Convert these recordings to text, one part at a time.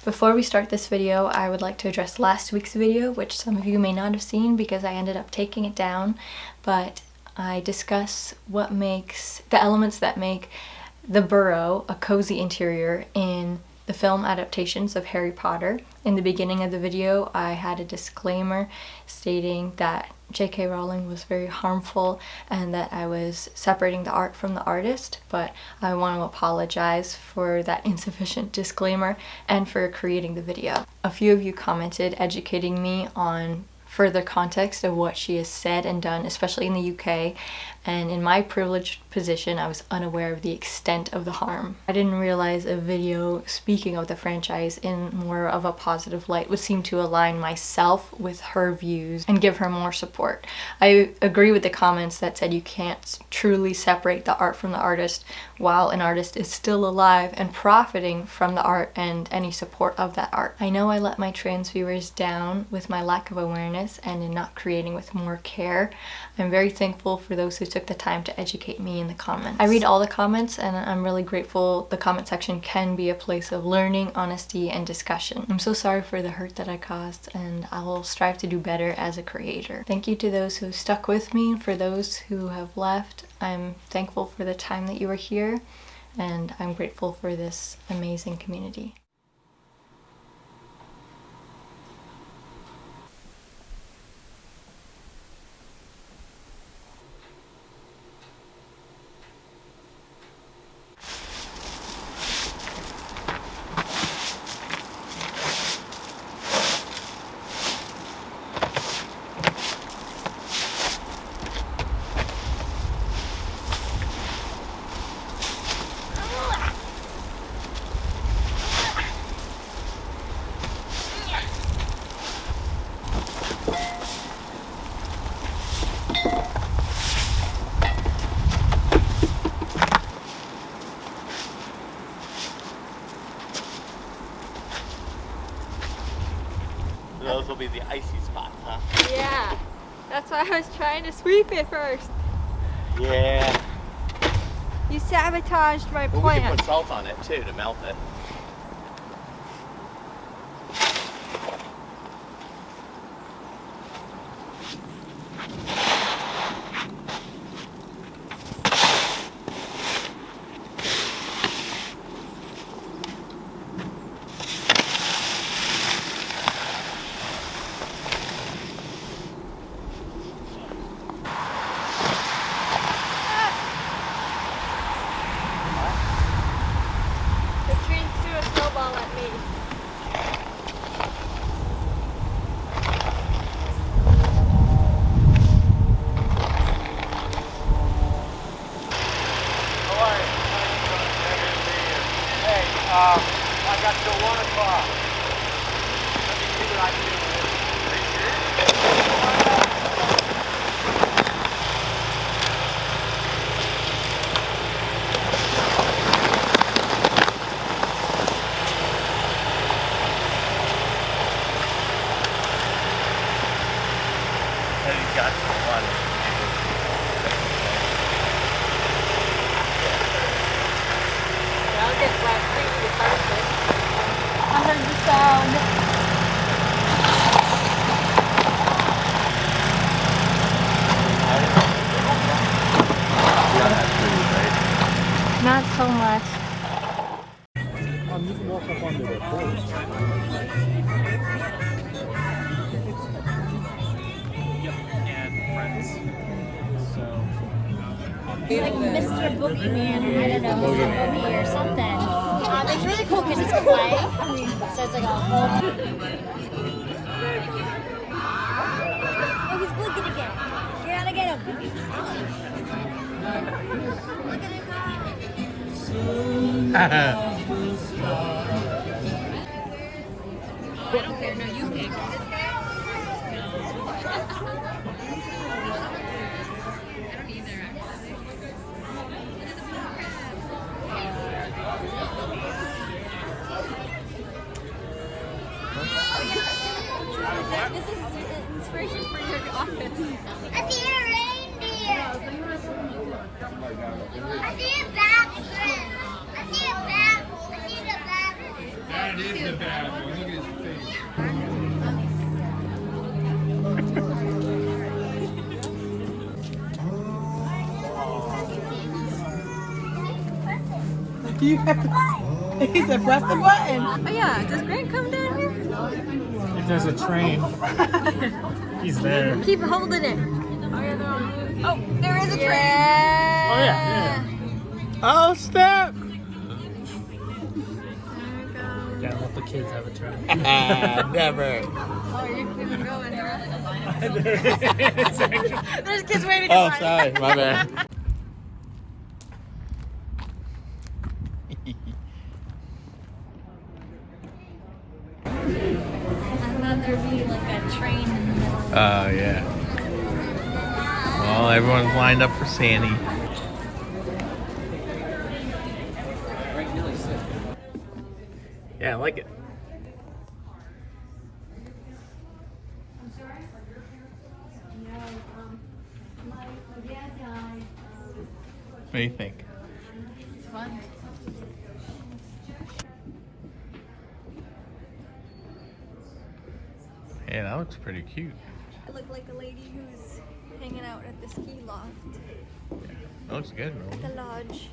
Before we start this video, I would like to address last week's video, which some of you may not have seen because I ended up taking it down, but I discuss what makes the elements that make the burrow a cozy interior in the film adaptations of Harry Potter. In the beginning of the video, I had a disclaimer stating that J.K. Rowling was very harmful and that I was separating the art from the artist, but I want to apologize for that insufficient disclaimer and for creating the video. A few of you commented educating me on further context of what she has said and done, especially in the UK, and in my privileged position I was unaware of the extent of the harm. I didn't realize a video speaking of the franchise in more of a positive light would seem to align myself with her views and give her more support. I agree with the comments that said you can't truly separate the art from the artist while an artist is still alive and profiting from the art and any support of that art. I know I let my trans viewers down with my lack of awareness and in not creating with more care. I'm very thankful for those who took the time to educate me in the comments. I read all the comments and I'm really grateful the comment section can be a place of learning, honesty, and discussion. I'm so sorry for the hurt that I caused, and I will strive to do better as a creator. Thank you to those who stuck with me. For those who have left, I'm thankful for the time that you were here, and I'm grateful for this amazing community. Those will be the icy spots, huh? Yeah, that's why I was trying to sweep it first. Yeah. You sabotaged my Well, plan. we can put salt on it too to melt it. I got the water car. Let me see what I can do with it. Are you serious? He's got some water. I'll get wet for you to touch it. I heard the sound. Yeah, that's pretty, right? Not so much. You can walk up onto the porch. Yep, and friends. So. Like Mr. Boogeyman, or I don't know, Mr. Boogie or something. It's really cool because it's clay, so it's like a whole. Oh, he's blinking again. You gotta get him. I don't care. No, you pick. This is inspiration for your office. I see a reindeer. I see a bat. I see a bat. I see the bat. That is the bad one. Look at his face. You have to, he said, press the button. Oh yeah, does Grant come down here? If there's a train, he's there. Keep holding it. Oh, there is a train. Oh yeah, Oh, step. yeah. Gotta let the kids have a turn. Never. Oh, you're keeping going, huh? It's actually- There's kids waiting to Oh, ride. sorry. My bad. I thought there'd be like a train in the middle. Oh, yeah. Well, everyone's lined up for Sandy. Yeah, I like it. What do you think? It's fun. Yeah, that looks pretty cute. I look like a lady who's hanging out at the ski loft. That looks good, bro. The lodge.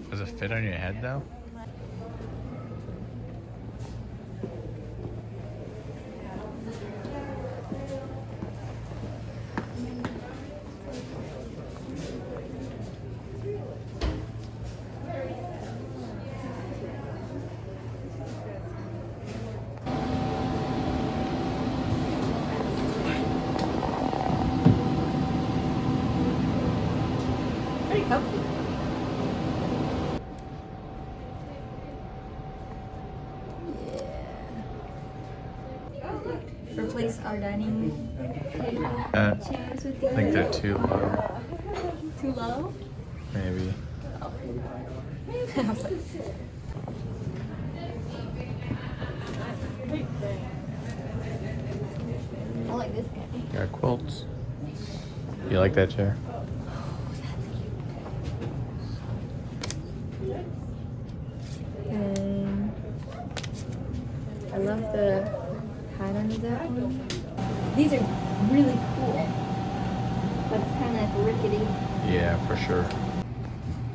Does it fit on your head, though? Pretty comfy. Replace our dining chairs with I think they're too low. too low. Maybe. I like this guy. Got quilts. You like that chair? And I love the pattern of that one. These are really cool, but it's kind of rickety. Yeah, for sure.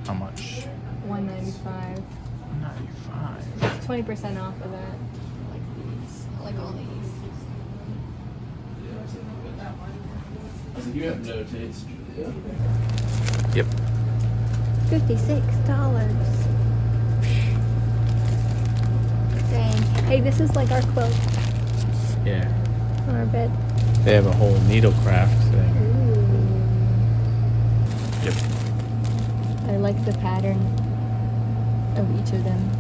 How much? $195. 95. 20% off of that. I like these. I like all these. You have no taste. Yep. $56. Dang. Hey, this is like our quilt Yeah. on our bed. They have a whole needlecraft thing. Ooh. Yep. I like the pattern of each of them.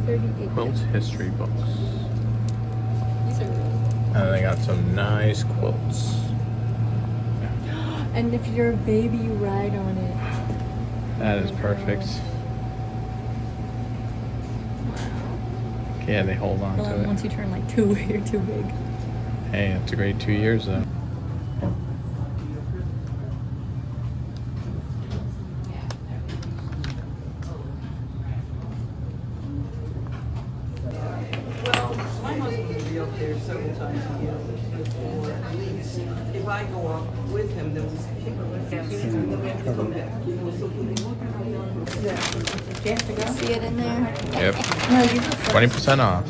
38. Quilt history books. These are really And they got some nice quilts. And if you're a baby, you ride on it. That is perfect. Yeah, they hold on Well, to once it. you turn like 2, you're too big. Hey, it's a great 2 years though. Well, my husband will be up there several times a year, or at least. If I go up with him, then we have to come back. You know, so See it in there? Yep. 20% off.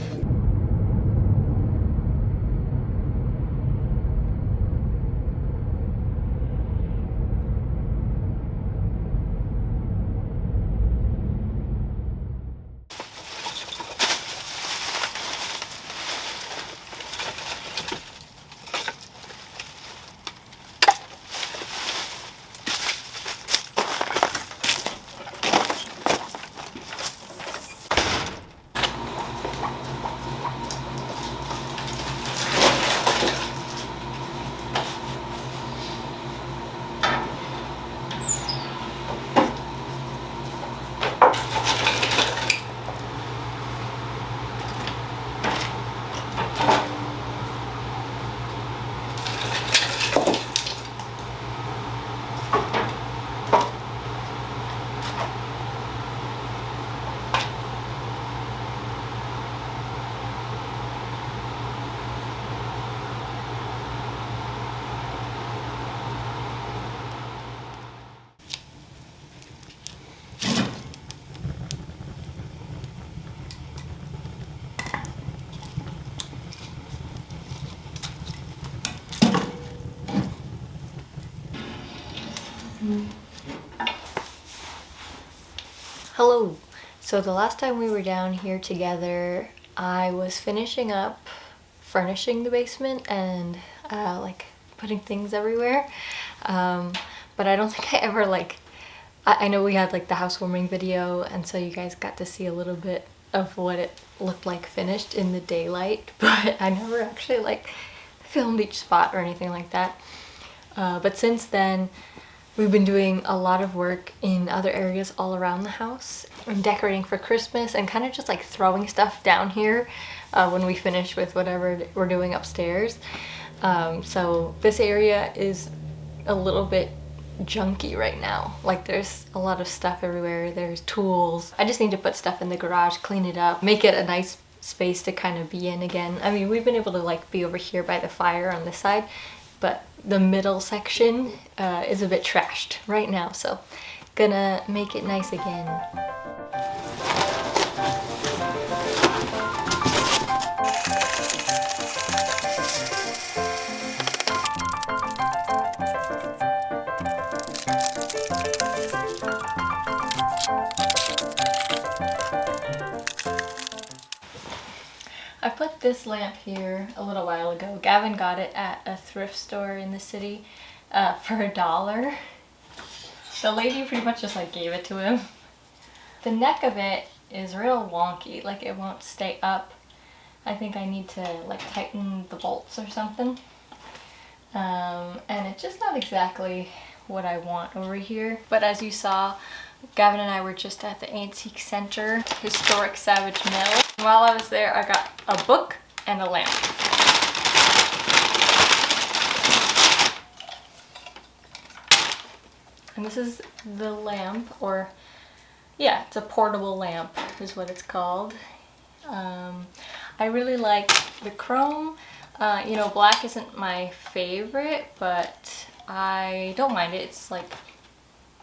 So the last time we were down here together, I was finishing up furnishing the basement and like putting things everywhere. But I don't think I ever like, I know we had like the housewarming video, and so you guys got to see a little bit of what it looked like finished in the daylight, but I never actually like filmed each spot or anything like that. But since then, we've been doing a lot of work in other areas all around the house. I'm decorating for Christmas and kind of just like throwing stuff down here when we finish with whatever we're doing upstairs. So this area is a little bit junky right now. Like there's a lot of stuff everywhere. There's tools. I just need to put stuff in the garage, clean it up, make it a nice space to kind of be in again. I mean, we've been able to like be over here by the fire on this side, but the middle section is a bit trashed right now, so gonna make it nice again. I put this lamp here a little while ago. Gavin got it at a thrift store in the city for $1. The lady pretty much just like gave it to him. The neck of it is real wonky, like it won't stay up. I think I need to like tighten the bolts or something. And it's just not exactly what I want over here. But as you saw, Gavin and I were just at the Antique Center, Historic Savage Mill. While I was there, I got a book and a lamp. And this is the lamp, or yeah, it's a portable lamp is what it's called. I really like the chrome. You know, black isn't my favorite, but I don't mind it. It's like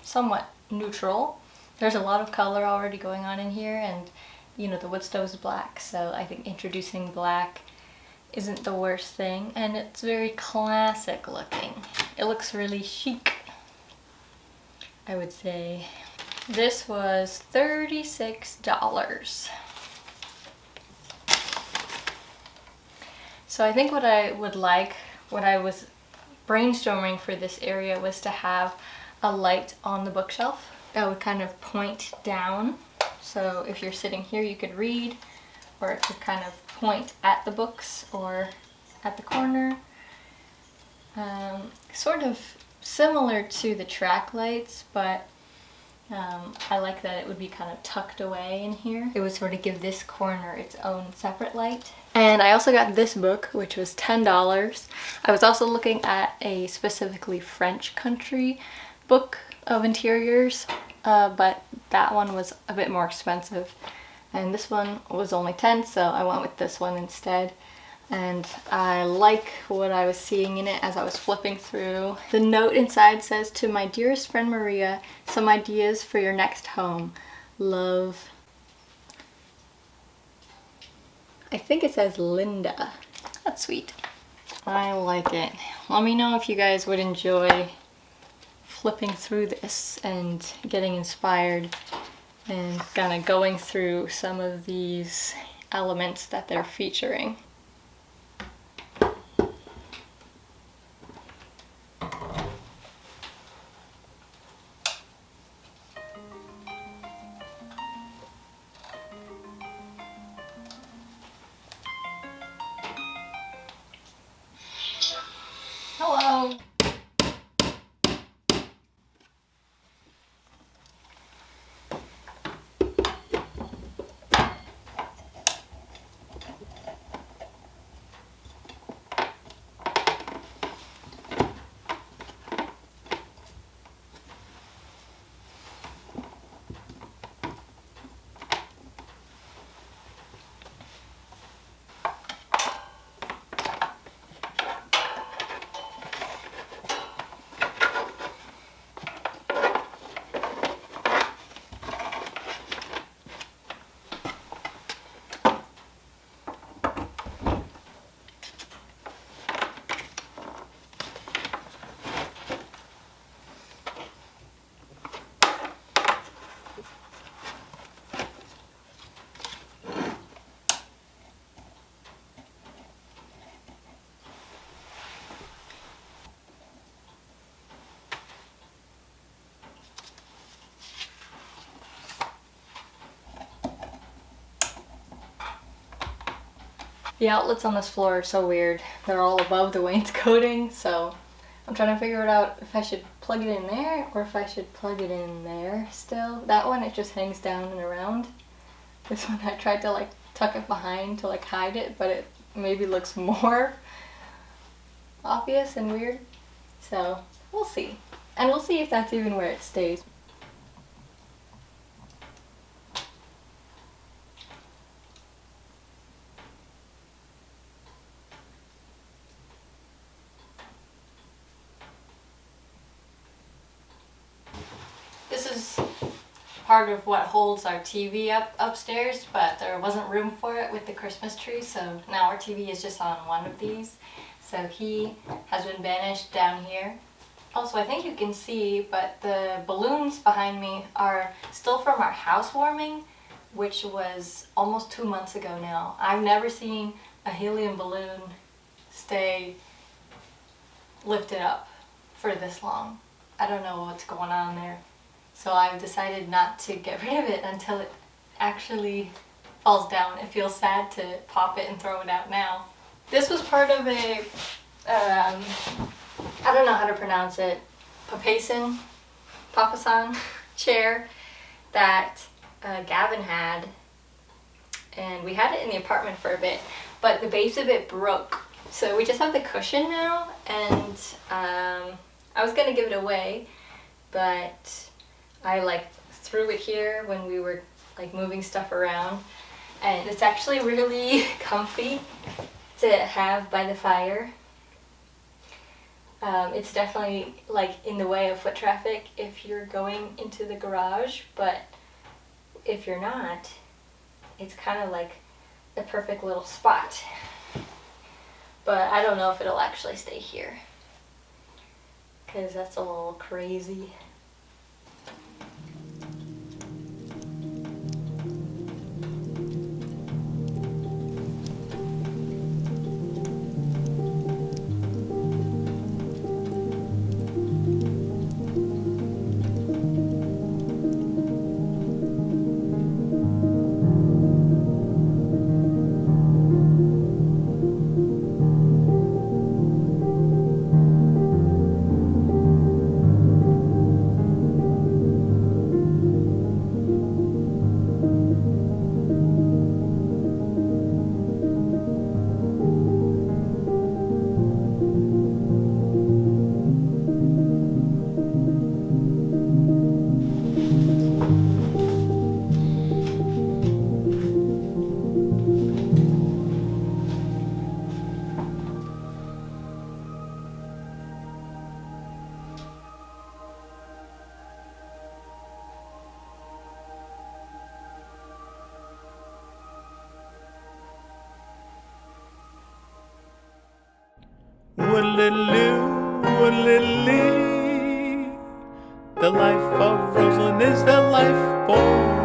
somewhat neutral. There's a lot of color already going on in here, and you know, the wood stove is black, so I think introducing black isn't the worst thing, and it's very classic looking. It looks really chic, I would say. This was $36. So I think what I would like, what I was brainstorming for this area was to have a light on the bookshelf that would kind of point down. So if you're sitting here, you could read, or it could kind of point at the books or at the corner. Sort of similar to the track lights, but I like that it would be kind of tucked away in here. It would sort of give this corner its own separate light. And I also got this book, which was $10. I was also looking at a specifically French country book of interiors, but that one was a bit more expensive. And this one was only $10, so I went with this one instead. And I like what I was seeing in it as I was flipping through. The note inside says, "To my dearest friend Maria, some ideas for your next home. Love." I think it says Linda. That's sweet. I like it. Let me know if you guys would enjoy flipping through this and getting inspired and kind of going through some of these elements that they're featuring. Hello. The outlets on this floor are so weird. They're all above the wainscoting, so I'm trying to figure it out if I should plug it in there or if I should plug it in there still. That one, it just hangs down and around. This one I tried to like tuck it behind to like hide it, but it maybe looks more obvious and weird. So we'll see. And we'll see if that's even where it stays. This is part of what holds our TV upstairs, but there wasn't room for it with the Christmas tree, so now our TV is just on one of these. So he has been banished down here. Also, I think you can see, but the balloons behind me are still from our housewarming, which was almost 2 months ago now. I've never seen a helium balloon stay lifted up for this long. I don't know what's going on there. So I've decided not to get rid of it until it actually falls down. It feels sad to pop it and throw it out now. This was part of a, I don't know how to pronounce it, papasan chair that Gavin had. And we had it in the apartment for a bit, but the base of it broke. So we just have the cushion now, and I was gonna give it away, but I like threw it here when we were like moving stuff around, and it's actually really comfy to have by the fire. It's definitely like in the way of foot traffic if you're going into the garage, but if you're not, it's kind of like the perfect little spot. But I don't know if it'll actually stay here, because that's a little crazy. Woodlily, woodlily, the life of Rosalind is the life for